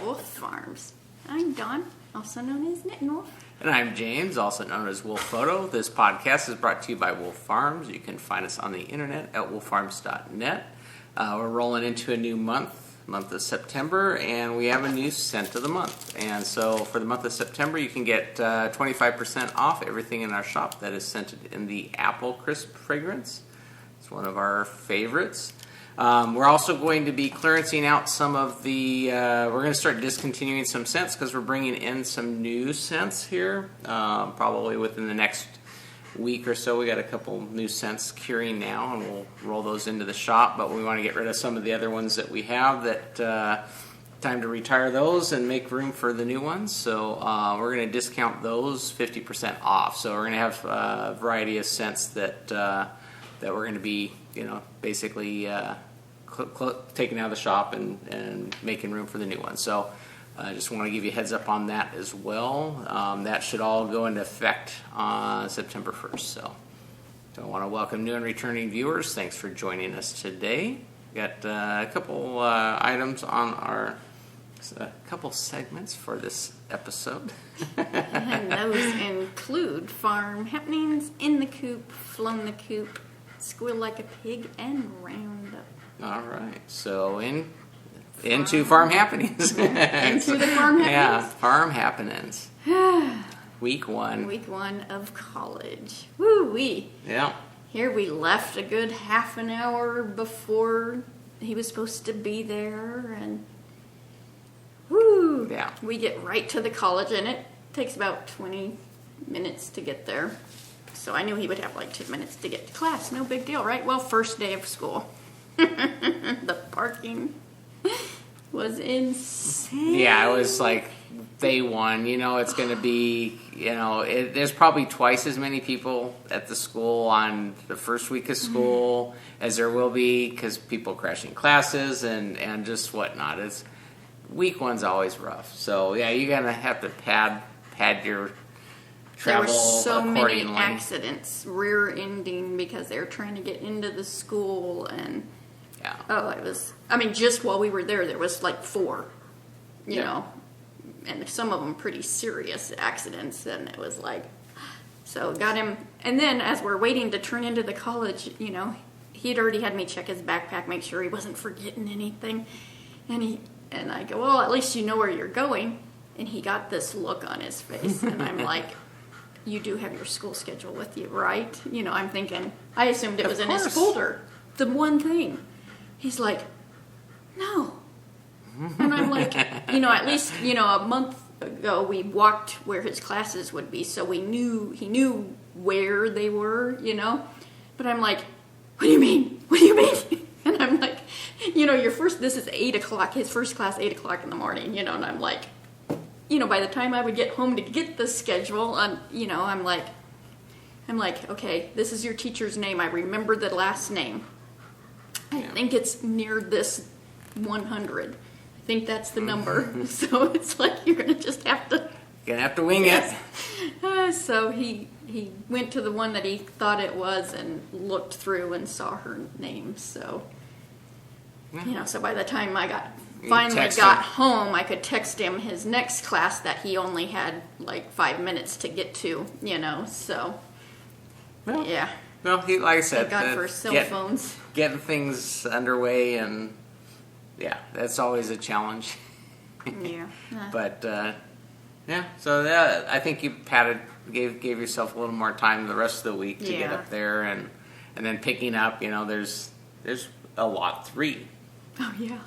Wolf Farms. I'm Dawn, also known as Knit Wolf. And I'm James, also known as Wolf Photo. This podcast is brought to you by Wolf Farms. You can find us on the internet at wolffarms.net. We're rolling into a new month of September, and we have a new scent of the month. And so for the month of September, you can get 25% off everything in our shop that is scented in the Apple Crisp fragrance. It's one of our favorites. We're also going to be clearancing out some of the, we're going to start discontinuing some scents because we're bringing in some new scents here, probably within the next week or so. We got a couple new scents curing now, and we'll roll those into the shop, but we want to get rid of some of the other ones that we have that, time to retire those and make room for the new ones. So we're going to discount those 50% off. So we're going to have a variety of scents that we're going to be, basically taking out of the shop and making room for the new ones. So I just want to give you a heads up on that as well. That should all go into effect on September 1st. So I want to welcome new and returning viewers. Thanks for joining us today. Got a couple items on a couple segments for this episode. And those include farm happenings, in the coop, flown the coop, squeal like a pig, and roundup. All right. So into farm happenings. Into the farm happenings? Yeah, farm happenings. Week one. Week one of college. Woo-wee. Yeah. Here we left a good half an hour before he was supposed to be there, and woo! Yeah. We get right to the college, and it takes about 20 minutes to get there. So I knew he would have like 2 minutes to get to class. No big deal, right? Well, first day of school. The parking was insane. Yeah, it was like day one. It's going to be, there's probably twice as many people at the school on the first week of school as there will be because people crashing classes and just whatnot. Week one's always rough. So, yeah, you're going to have to pad your travel accordingly. There were so many accidents, rear-ending because they were trying to get into the school, and just while we were there was like 4, you know, and some of them pretty serious accidents, and it was like, so got him, and then as we're waiting to turn into the college, he'd already had me check his backpack, make sure he wasn't forgetting anything, and I go, well, at least you know where you're going, and he got this look on his face, and I'm like, you do have your school schedule with you, right? I'm thinking, I assumed it was in his folder. The one thing. He's like, no. And I'm like, at least, a month ago we walked where his classes would be, so he knew where they were, But I'm like, what do you mean? What do you mean? And I'm like, this is 8 o'clock, his first class, 8 o'clock in the morning, and I'm like, by the time I would get home to get the schedule, I'm like, okay, this is your teacher's name. I remember the last name. I think it's near this 100. I think that's the number. So it's like you're going to just have to... You're going to have to wing it. So he went to the one that he thought it was and looked through and saw her name. So, so by the time I finally got home, I could text him his next class that he only had like 5 minutes to get to, so, yeah. Well, like I said, thank God for cell phones. Getting things underway, and that's always a challenge. Yeah. But so I think you gave yourself a little more time the rrest of the week to get up there, and then picking up. There's a lot 3. Oh yeah.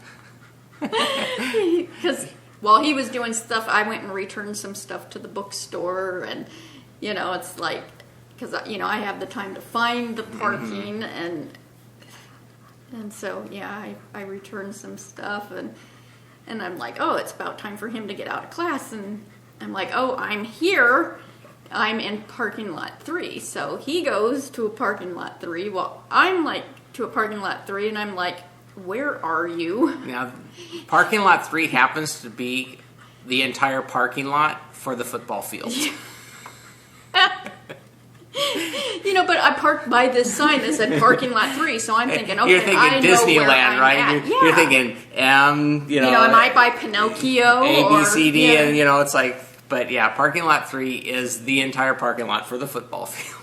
Because while he was doing stuff, I went and returned some stuff to the bookstore, and it's like, because I have the time to find the parking, and so I returned some stuff, and I'm like, oh, it's about time for him to get out of class, and I'm like, oh, I'm here, I'm in parking lot 3, so he goes to a parking lot 3, well, I'm like to a parking lot 3, and I'm like, where are you? Now, parking lot 3 happens to be the entire parking lot for the football field. But I parked by this sign that said parking lot 3, so I'm thinking, okay, You're thinking I know where Disneyland, I'm right? at. You're thinking am I by Pinocchio? A, B, or, C, D, and it's like, but yeah, parking lot 3 is the entire parking lot for the football field.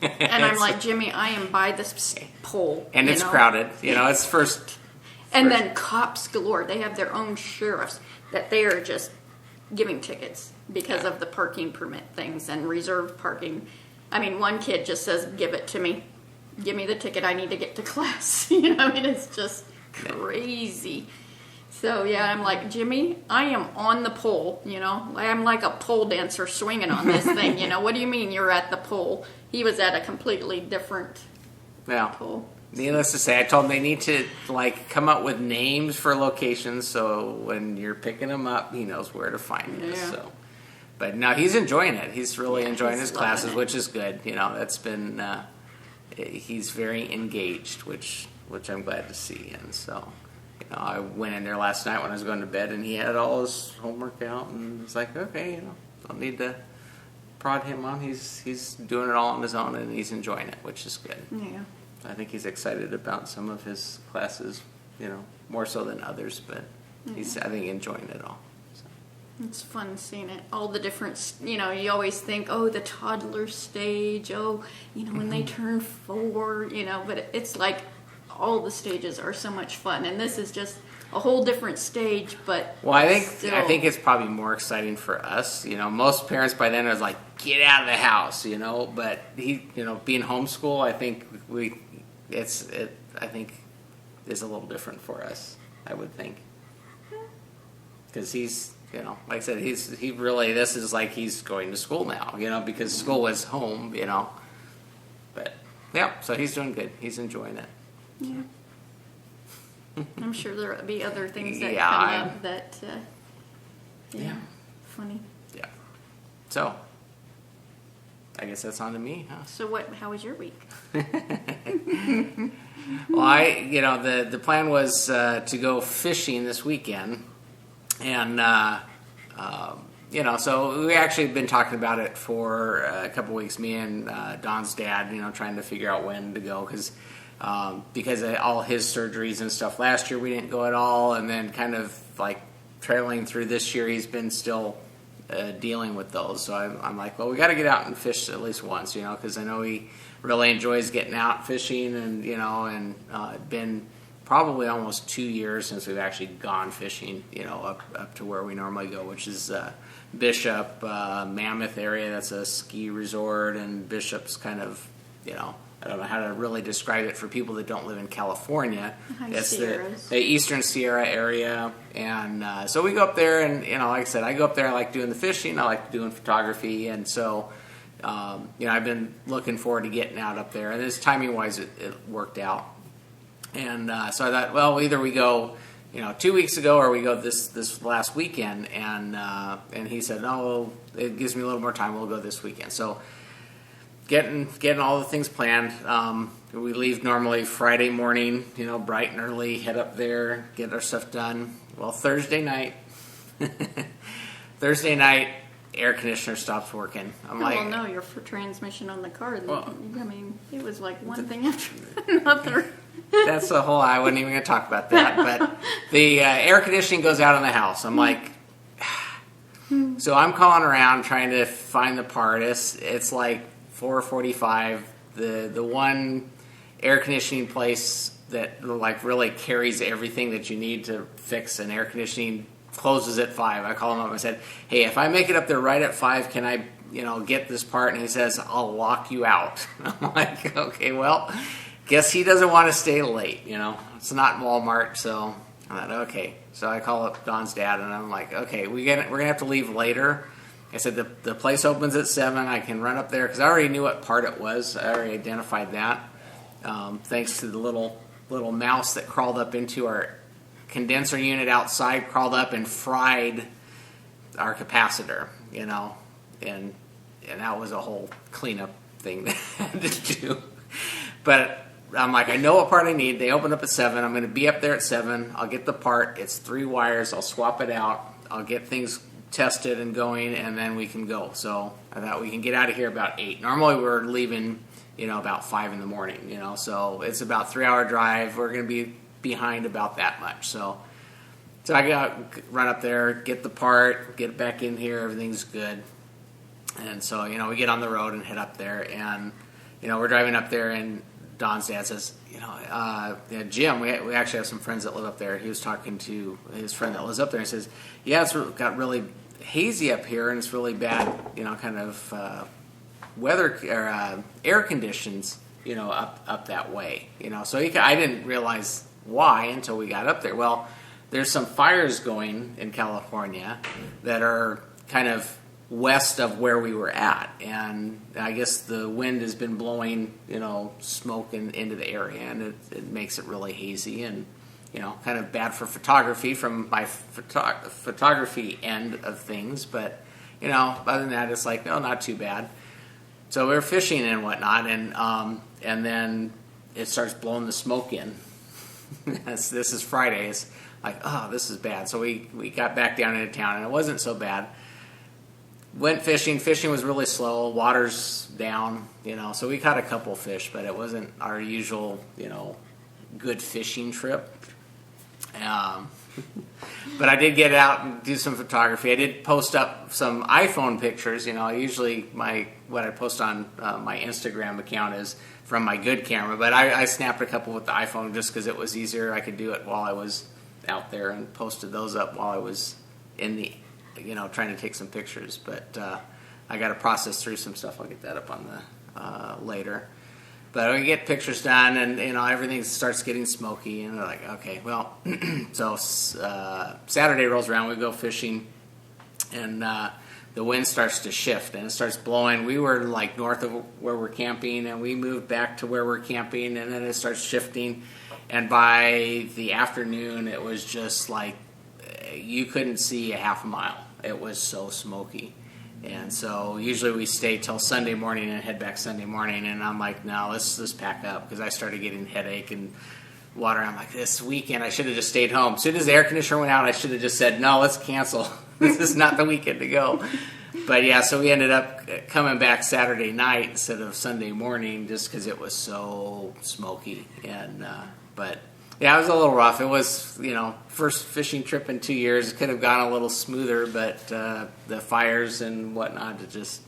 And I'm like, Jimmy, I am by this pole. And it's crowded. It's first. And then cops galore. They have their own sheriffs that they are just giving tickets because of the parking permit things and reserved parking. I mean, one kid just says, give it to me. Give me the ticket. I need to get to class. It's just crazy. So, yeah, I'm like, Jimmy, I am on the pole, I'm like a pole dancer swinging on this thing, What do you mean you're at the pole? He was at a completely different pole. Needless to say, I told him they need to, come up with names for locations so when you're picking him up, he knows where to find us. Yeah. So. But no, he's enjoying it. He's really enjoying his classes, it. Which is good. That's been, he's very engaged, which I'm glad to see. And so, I went in there last night when I was going to bed, and he had all his homework out, and it's like, okay, don't need to prod him on. He's doing it all on his own, and he's enjoying it, which is good. Yeah. I think he's excited about some of his classes, more so than others, but he's, I think, enjoying it all. So. It's fun seeing it. All the different, you always think, the toddler stage, when they turn 4, but it's like all the stages are so much fun. And this is just a whole different stage, but I think it's probably more exciting for us. Most parents by then are like, get out of the house, but he, being homeschool, I think I think is a little different for us, I would think. Because he's, like I said, he really, this is like he's going to school now, because school is home, But, yeah, so he's doing good. He's enjoying it. Yeah. I'm sure there'll be other things that come up that, funny. Yeah. So, I guess that's on to me, huh? So how was your week? Well, the plan was to go fishing this weekend, and so we actually been talking about it for a couple weeks. Me and Don's dad, trying to figure out when to go because of all his surgeries and stuff. Last year we didn't go at all, and then kind of like trailing through this year, he's been still dealing with those. So I'm like, well, we got to get out and fish at least once, because I know he really enjoys getting out fishing, and it's been probably almost 2 years since we've actually gone fishing, up to where we normally go, which is Bishop, Mammoth area. That's a ski resort, and Bishop's kind of, I don't know how to really describe it for people that don't live in California. It's the Eastern Sierra area, and so we go up there, and like I said, I go up there. I like doing the fishing. I like doing photography, and so I've been looking forward to getting out up there. And this timing wise, it worked out. And so I thought, well, either we go, 2 weeks ago, or we go this last weekend. And he said, no, it gives me a little more time. We'll go this weekend. So. Getting all the things planned. We leave normally Friday morning, bright and early, head up there, get our stuff done. Well, Thursday night, air conditioner stops working. No, your transmission on the car. It was like one thing after another. That's the whole. I wasn't even going to talk about that, but the air conditioning goes out in the house. I'm like. So I'm calling around trying to find the part. It's like 4:45. The one air conditioning place that like really carries everything that you need to fix an air conditioning closes at 5. I called him up and I said, hey, if I make it up there right at 5, can I get this part? And he says, I'll lock you out. I'm like, okay, well, guess he doesn't want to stay late. It's not Walmart, so I thought, okay. So I call up Don's dad and I'm like, okay, we're gonna have to leave later. I said, the place opens at 7. I can run up there because I already knew what part it was. I already identified that. Thanks to the little mouse that crawled up into our condenser unit outside, crawled up and fried our capacitor, and that was a whole cleanup thing that I had to do. But I'm like, I know what part I need. They open up at 7. I'm going to be up there at 7. I'll get the part. It's 3 wires. I'll swap it out. I'll get things tested and going, and then we can go. So I thought we can get out of here about 8. Normally we're leaving, about 5 in the morning, so it's about a 3-hour drive. We're going to be behind about that much. So I run up there, get the part, get it back in here, everything's good. And so, we get on the road and head up there, and, we're driving up there, and Don's dad says, Jim, we actually have some friends that live up there. He was talking to his friend that lives up there, and he says, yeah, it's got really hazy up here, and it's really bad, kind of weather or air conditions, up that way, So I didn't realize why until we got up there. Well, there's some fires going in California that are kind of west of where we were at, and I guess the wind has been blowing, smoke into the area, and it makes it really hazy and, kind of bad for photography from my photography end of things. But, other than that, it's like, no, not too bad. So we were fishing and whatnot, and then it starts blowing the smoke in. This is Friday. It's like, oh, this is bad. So we got back down into town, and it wasn't so bad. Went fishing. Fishing was really slow. Water's down, so we caught a couple fish, but it wasn't our usual, good fishing trip. But I did get out and do some photography. I did post up some iPhone pictures. Usually what I post on my Instagram account is from my good camera, but I snapped a couple with the iPhone just because it was easier. I could do it while I was out there and posted those up while I was in the trying to take some pictures. But I got to process through some stuff. I'll get that up on the later. But we get pictures done, and everything starts getting smoky, and they're like, okay, well, so Saturday rolls around, we go fishing, and the wind starts to shift, and it starts blowing. We were like north of where we're camping, and we moved back to where we're camping, and then it starts shifting, and by the afternoon, it was just like you couldn't see a half a mile. It was so smoky. And so usually we stay till Sunday morning and head back Sunday morning. And I'm like, no, let's pack up, because I started getting headache and water. I'm like, this weekend I should have just stayed home. As soon as the air conditioner went out, I should have just said, no, let's cancel. This is not the weekend to go. But yeah, so we ended up coming back Saturday night instead of Sunday morning, just because it was so smoky. And but yeah, it was a little rough. It was, first fishing trip in 2 years. It could have gone a little smoother, but the fires and whatnot, it just,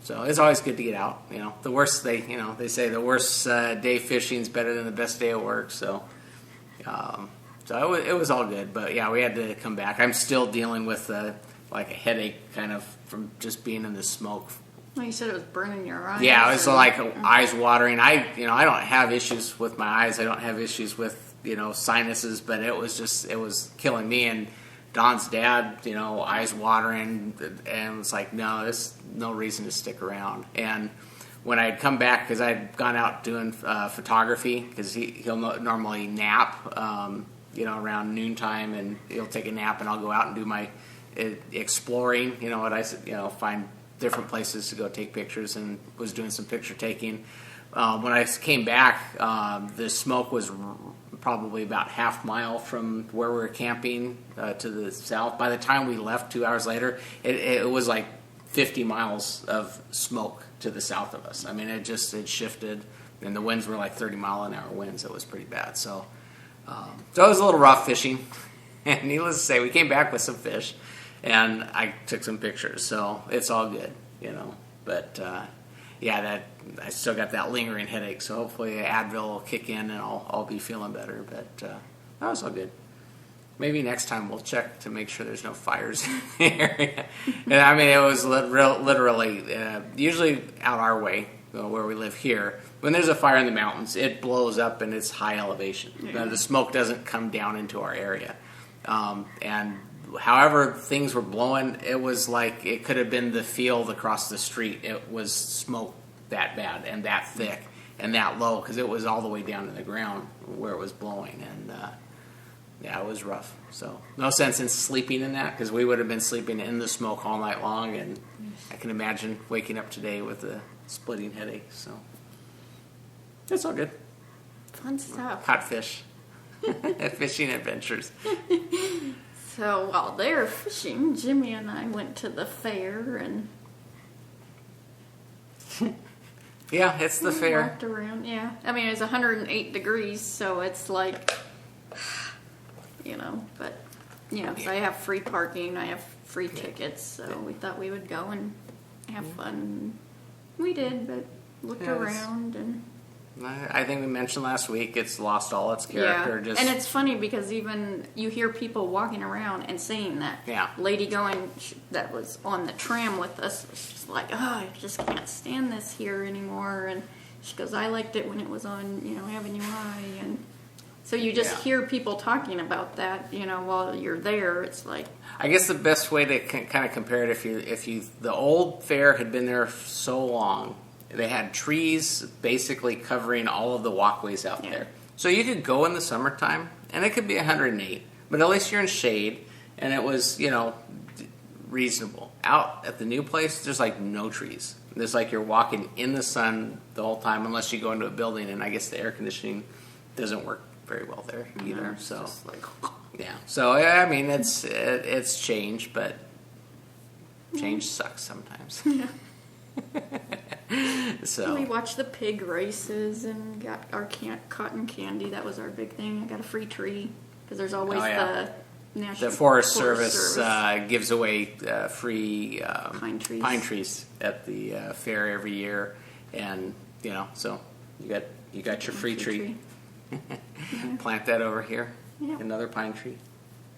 So it's always good to get out. The worst they say the worst day fishing is better than the best day at work. So, it was all good. But yeah, we had to come back. I'm still dealing with like a headache, kind of from just being in the smoke. Well, you said it was burning your eyes. Yeah, it was like eyes watering. I don't have issues with my eyes. I don't have issues with, sinuses, but it was killing me. And Don's dad, eyes watering, and it's like, no, there's no reason to stick around. And when I had come back, because I'd gone out doing photography, because he'll normally nap, around noontime, and he'll take a nap, and I'll go out and do my exploring, find different places to go take pictures, and was doing some picture taking. When I came back, the smoke was probably about half mile from where we were camping to the south. By the time we left 2 hours later, it was like 50 miles of smoke to the south of us. I mean, it shifted, and the winds were like 30-mile-an-hour winds. It was pretty bad. So it was a little rough fishing. And needless to say, we came back with some fish, and I took some pictures, so it's all good, But I still got that lingering headache, so hopefully Advil will kick in, and I'll be feeling better. But that was all good. Maybe next time we'll check to make sure there's no fires in the area. And I mean, it was literally usually out our way, where we live here. When there's a fire in the mountains, it blows up and it's high elevation. Yeah. The smoke doesn't come down into our area, and however things were blowing, it was like it could have been the field across the street. It was smoke that bad and that thick and that low, because it was all the way down to the ground where it was blowing. And it was rough. So no sense in sleeping in that, because we would have been sleeping in the smoke all night long. And I can imagine waking up today with a splitting headache. So it's all good. Fun stuff. Caught fish. Fishing adventures. So while they were fishing, Jimmy and I went to the fair and Yeah, it's the fair. walked around. Yeah, I mean it's 108 degrees, so it's like, but so I have free parking, I have free tickets, so we thought we would go and have fun. We did, but looked around and. I think we mentioned last week it's lost all its character. Yeah, and it's funny because even you hear people walking around and saying that. Yeah. Lady that was on the tram with us, she's like, oh, I just can't stand this here anymore. And she goes, I liked it when it was on, Avenue I. And so you just hear people talking about that, while you're there. It's like. I guess the best way to kind of compare it, if you the old fair had been there so long. They had trees basically covering all of the walkways out there. So you could go in the summertime, and it could be 108, but at least you're in shade, and it was, reasonable. Out at the new place, there's like no trees. There's like you're walking in the sun the whole time, unless you go into a building, and I guess the air conditioning doesn't work very well there either. So, just like, yeah. So, I mean, it's change, but change sucks sometimes. Yeah. So we watched the pig races and got our cotton candy. That was our big thing. I got a free tree because there's always the National Forest Service gives away free pine trees at the fair every year, and so you got your free tree. Plant that over here. Yeah. Another pine tree.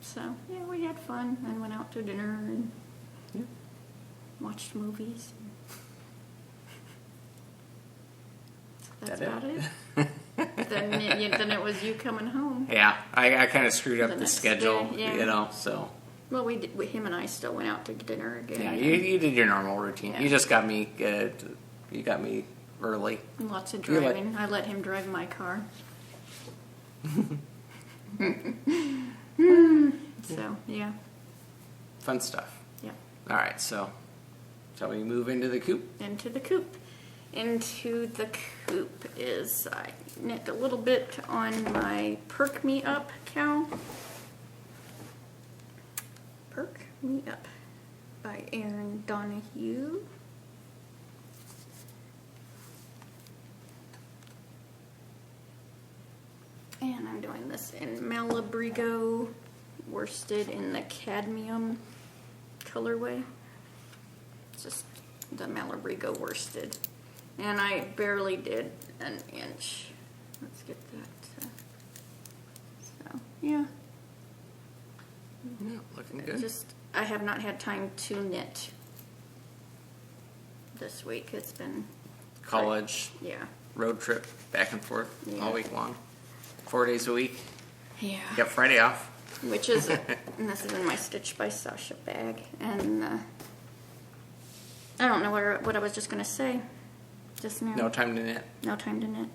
So yeah, we had fun and went out to dinner and watched movies. That's about it. then it was you coming home. Yeah, I kind of screwed up the schedule, day, so. Well, him and I still went out to dinner again. Yeah, you did your normal routine. Yeah. You just got me, you got me early. Lots of driving. I let him drive my car. So, yeah. Fun stuff. Yeah. All right, so shall we move into the coop? Into the coop is I knit a little bit on my Perk Me Up cow. Perk Me Up by Erin Donahue. And I'm doing this in Malabrigo worsted in the cadmium colorway. It's just the Malabrigo worsted. And I barely did an inch. Let's get that. So, yeah. Yeah, looking good. I have not had time to knit this week. It's been College, road trip, back and forth all week long. 4 days a week. Yeah. You got Friday off. Which is, and this is in my Stitch by Sasha bag. And I don't know what I was just going to say just now. No time to knit. No time to knit.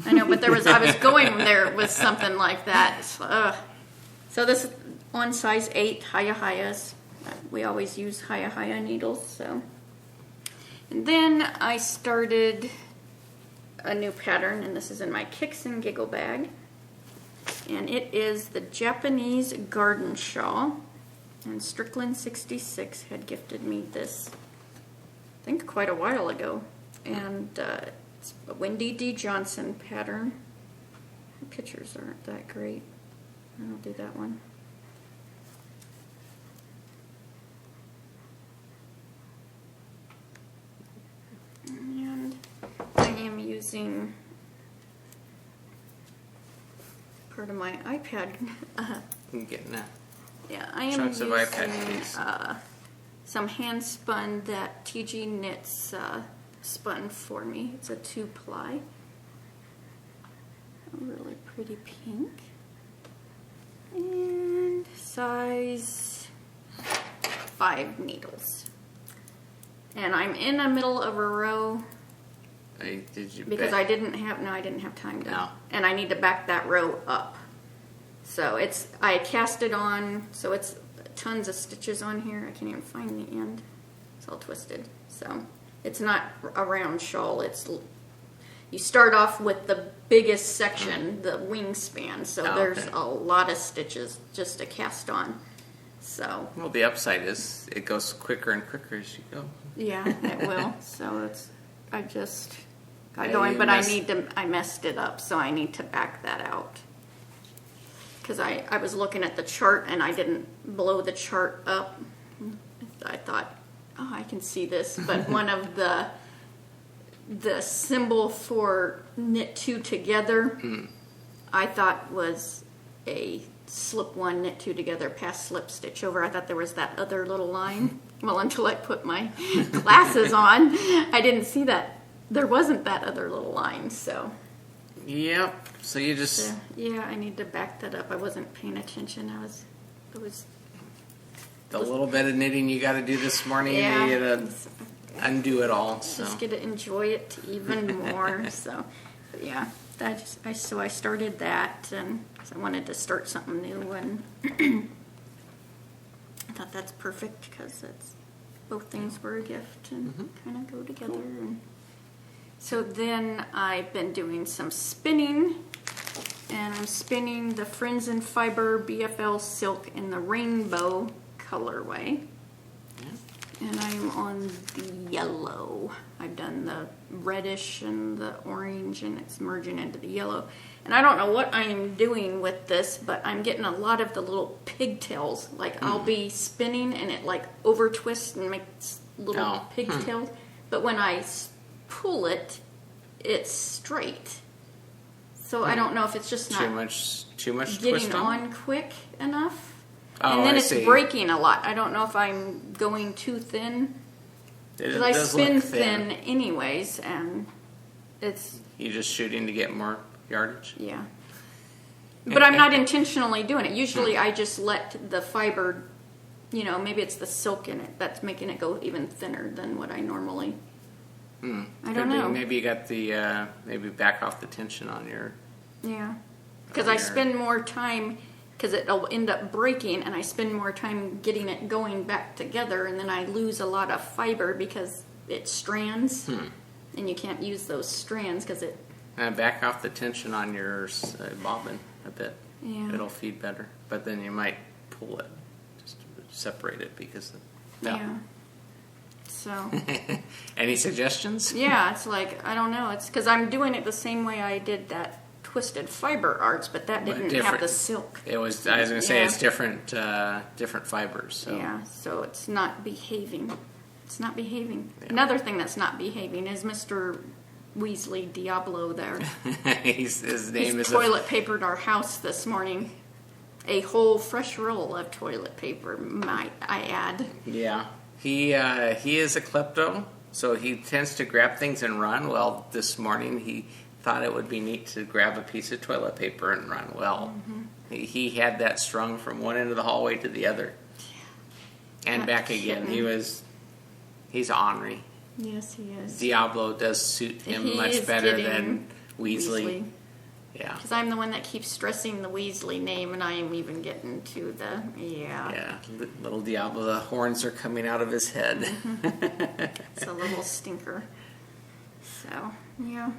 I know, but I was going there with something like that. So this is on size 8 Hayahayas. We always use Hayahaya needles, so. And then I started a new pattern, and this is in my Kicks and Giggle bag. And it is the Japanese Garden Shawl. And Strickland 66 had gifted me this, I think quite a while ago. And it's a Wendy D. Johnson pattern. The pictures aren't that great. I'll do that one. And I am using part of my iPad. I'm getting that. Yeah, I am Chunks using of iPad some hand spun that TG Knits spun for me. It's a 2-ply. A really pretty pink. And size 5 needles. And I'm in the middle of a row because I didn't have time to. No. And I need to back that row up. So I cast it on, so it's tons of stitches on here. I can't even find the end. It's all twisted. So it's not a round shawl. you start off with the biggest section, the wingspan. So there's okay. a lot of stitches just to cast on. So Well, the upside is it goes quicker and quicker as you go. yeah, it will. So I just got Yeah, going, you but messed- I messed it up, so I need to back that out. Because I was looking at the chart and I didn't blow the chart up. I thought, oh, I can see this, but one of the symbol for knit two together, I thought was a slip one, knit two together, pass slip stitch over. I thought there was that other little line. Well, until I put my glasses on, I didn't see that. There wasn't that other little line, so. Yep. So you just Yeah, I need to back that up. I wasn't paying attention. I was the little bit of knitting you got to do this morning. yeah. You gotta undo it all. So Just get to enjoy it even more. So, but yeah, so I started that, and 'cause I wanted to start something new, and I thought that's perfect because both things were a gift and kind of go together. And so then I've been doing some spinning, and I'm spinning the Friends and Fiber BFL silk in the rainbow colorway. And I'm on the yellow. I've done the reddish and the orange, and it's merging into the yellow. And I don't know what I am doing with this, but I'm getting a lot of the little pigtails. Like I'll be spinning and it like over twists and makes little pigtails. But when I pull it, it's straight. So I don't know if it's just not too much getting twist on quick enough. Oh, And then I it's see. breaking a lot. I don't know if I'm going too thin. It Because I does spin look thin anyways, and it's, You're just shooting to get more yardage. yeah. But I'm not intentionally doing it. Usually I just let the fiber, maybe it's the silk in it that's making it go even thinner than what I normally. I don't know. Maybe you got the maybe back off the tension on your. Yeah. Because I spend more time, because it'll end up breaking, and I spend more time getting it going back together, and then I lose a lot of fiber because it strands, and you can't use those strands because it. Back off the tension on your bobbin a bit. Yeah. It'll feed better, but then you might pull it just to separate it because. Yeah. So. Any suggestions? Yeah, it's like, I don't know. It's because I'm doing it the same way I did that twisted fiber arts, but that didn't have different. the silk. It was. I was going to say Yeah. it's different. Different fibers. So. Yeah, so it's not behaving. It's not behaving. Yeah. Another thing that's not behaving is Mr. Weasley Diablo there. His name is. Toilet papered our house this morning. A whole fresh roll of toilet paper, might I add. Yeah. He is a klepto, so he tends to grab things and run. Well, this morning he thought it would be neat to grab a piece of toilet paper and run. Well, he had that strung from one end of the hallway to the other, and That back again. kitten. He's ornery. Yes, he is. Diablo does suit him He much is better getting than Weasley. Yeah. Because I'm the one that keeps stressing the Weasley name, and I am even getting to the, Yeah, little Diablo, the horns are coming out of his head. It's a little stinker. So, yeah.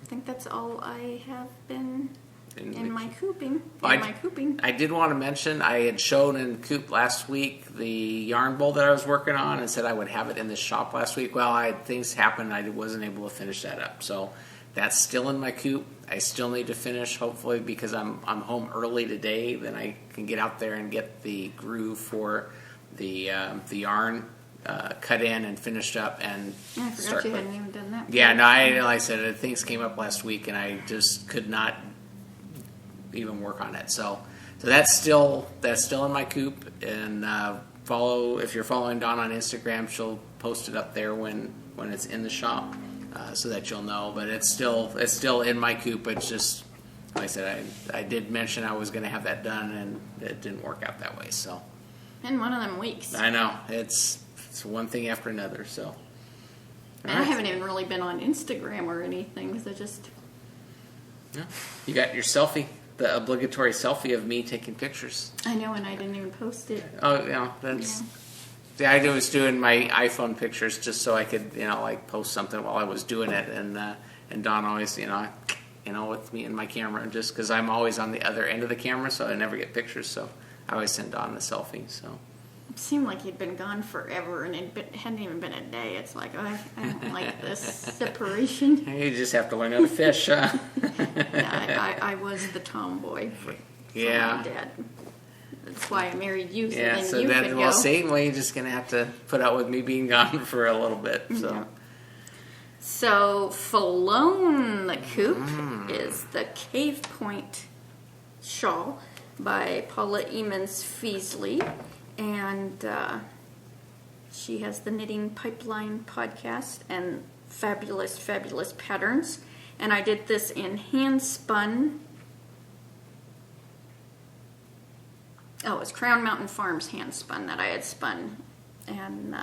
I think that's all I have been in my cooping. I did want to mention, I had shown in Coop last week the yarn bowl that I was working on and said I would have it in the shop last week. Well, things happened. I wasn't able to finish that up. So that's still in my coop. I still need to finish, hopefully, because I'm home early today. Then I can get out there and get the groove for the yarn cut in and finished up and I forgot start. you hadn't even done that. Yeah, no, like I said, things came up last week, and I just could not even work on it. So that's still in my coop. And if you're following Dawn on Instagram, she'll post it up there when it's in the shop. So that you'll know, but it's still in my coop. It's just, like I said, I did mention I was going to have that done, and it didn't work out that way. So, In one of them weeks. I know it's one thing after another. So, And I haven't even really been on Instagram or anything, because I just... Yeah. You got your selfie, the obligatory selfie of me taking pictures. I know, and I didn't even post it. Oh, yeah, that's... Yeah, I was doing my iPhone pictures just so I could, post something while I was doing it, and And Dawn always, with me and my camera, just because I'm always on the other end of the camera, so I never get pictures. So I always send Dawn the selfie. So it seemed like he'd been gone forever, and it hadn't even been a day. It's like, I don't like this separation. You just have to learn how to fish. Yeah, I was the tomboy for my dad. That's why I married you. So yeah, then so you that could well, go. same way, you're just gonna have to put out with me being gone for a little bit. So. Yeah. So, Falone the Coop is the Cave Point shawl by Paula Emons Feasley. And she has the Knitting Pipeline podcast and fabulous, fabulous patterns. And I did this in hand spun. Oh, it was Crown Mountain Farms hand spun that I had spun. And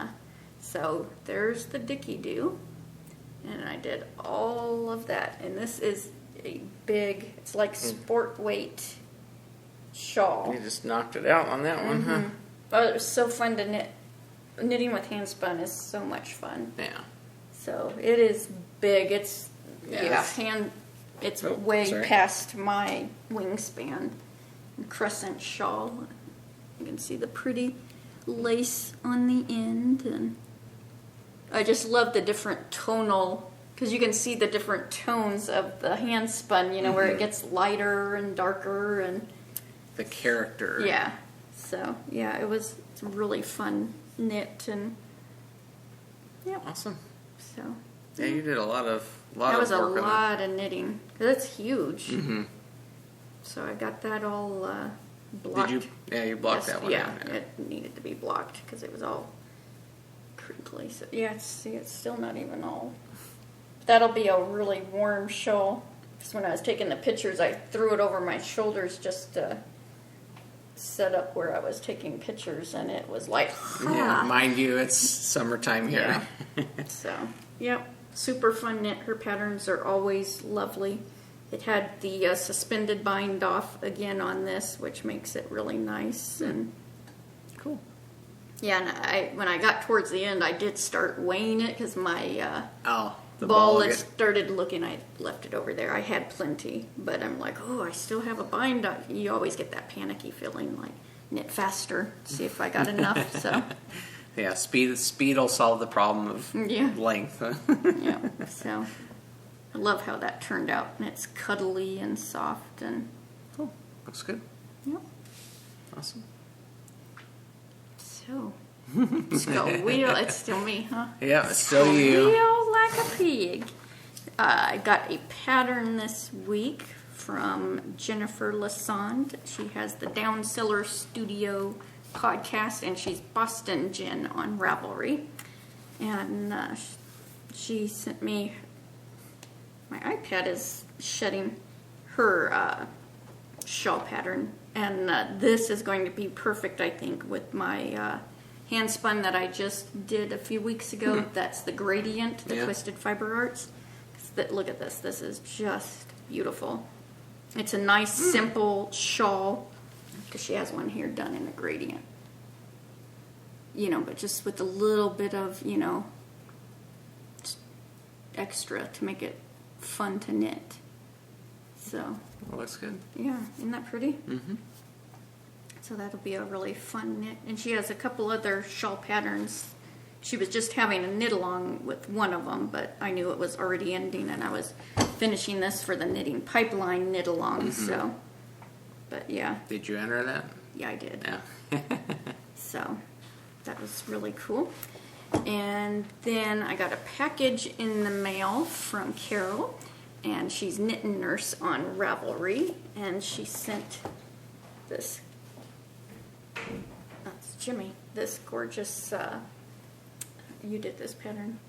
so there's the Dicky Doo. And I did all of that. And this is a big, it's like sport weight shawl. You just knocked it out on that one, huh? Oh, it was so fun to knit. Knitting with hand spun is so much fun. Yeah. So it is big. It's it's way past my wingspan. Crescent shawl. You can see the pretty lace on the end, and I just love the different tonal, because you can see the different tones of the hand spun, where it gets lighter and darker and the character. Yeah. So, yeah, it's a really fun knit, and yeah. Awesome. So, yeah, you did a lot of work. That was a lot of knitting. That's huge. Mm-hmm. So I got that all blocked. Did you? Yeah, you blocked that one. Yeah, it needed to be blocked because it was all crinkly. So, yeah, it's still not even all. That'll be a really warm shawl. Because when I was taking the pictures, I threw it over my shoulders just to set up where I was taking pictures, and it was like, yeah, mind you, it's summertime here. Yeah. So, yep, super fun knit. Her patterns are always lovely. It had the suspended bind off again on this, which makes it really nice and cool. Yeah, and when I got towards the end, I did start weighing it because my the ball had started looking. I left it over there. I had plenty, but I'm like, I still have a bind on. You always get that panicky feeling, like knit faster, see if I got enough. So yeah, speed will solve the problem of length. Yeah, so I love how that turned out, and it's cuddly and soft and cool. Looks good. Yep. Awesome. So, squeal, it's still me, huh? Yeah, it's still you. Squeal like a pig. I got a pattern this week from Jennifer Lassonde. She has the Downsiller Studio podcast, and she's Boston Jen on Ravelry. And she sent me, my iPad is shedding her shawl pattern. And this is going to be perfect, I think, with my hand spun that I just did a few weeks ago. That's the Gradient, the Twisted Fiber Arts. Look at this. This is just beautiful. It's a nice, simple shawl, because she has one here done in a gradient. But just with a little bit of, extra to make it fun to knit. So. Well, looks good. Yeah, isn't that pretty? Mm-hmm. So that'll be a really fun knit. And she has a couple other shawl patterns. She was just having a knit along with one of them, but I knew it was already ending, and I was finishing this for the Knitting Pipeline knit along. So, but yeah. Did you enter that? Yeah, I did. Yeah. So that was really cool. And then I got a package in the mail from Carol. And she's Knitting Nurse on Ravelry, and she sent this. That's Jimmy. This gorgeous. You did this pattern.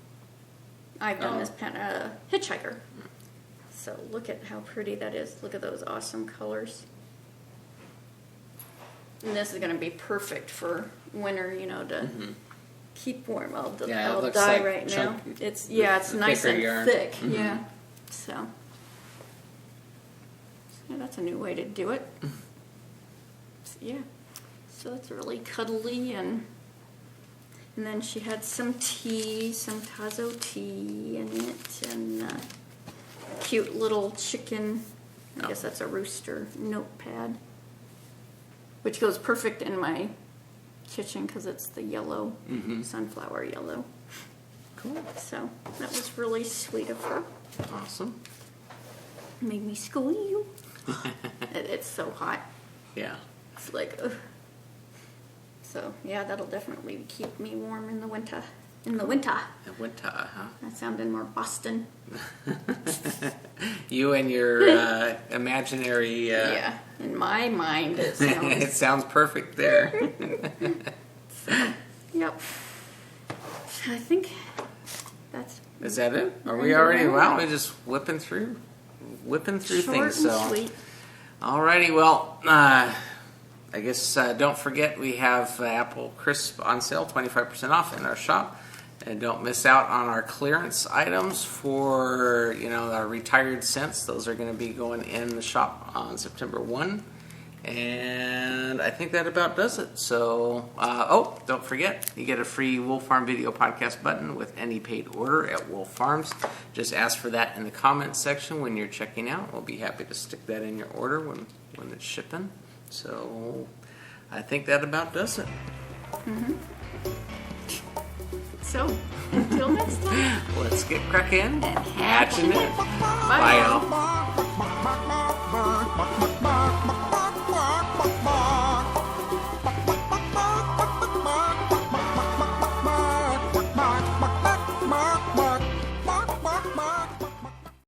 I've done this pattern. Hitchhiker. So look at how pretty that is. Look at those awesome colors. And this is going to be perfect for winter. To keep warm. I'll dye like right now. It's nice and yarn. thick. Yeah. So that's a new way to do it. So it's really cuddly, and then she had some tea, some Tazo tea in it, and cute little chicken. I Oh. guess that's a rooster notepad, which goes perfect in my kitchen because it's the yellow, sunflower yellow. Cool. So that was really sweet of her. Awesome. Made me squeal. It's so hot. Yeah. It's like, ugh. So yeah, that'll definitely keep me warm in the winter. In the winter. The winter, huh? That sounded more Boston. You and your imaginary. Yeah, in my mind it sounds. It sounds perfect there. Yep. I think that's. Is that it? Are We're we in already? the Wow, room. we're just whipping through Short things. and So, sweet. alrighty. Well, I guess don't forget we have Apple Crisp on sale, 25% off in our shop, and don't miss out on our clearance items for our retired scents. Those are going to be going in the shop on September 1. And I think that about does it. So, don't forget, you get a free Wolf Farm Video Podcast button with any paid order at Wolf Farms. Just ask for that in the comments section when you're checking out. We'll be happy to stick that in your order when it's shipping. So, I think that about does it. So, until next time. Let's get cracking. And Hatching it. Bye. Bye, y'all.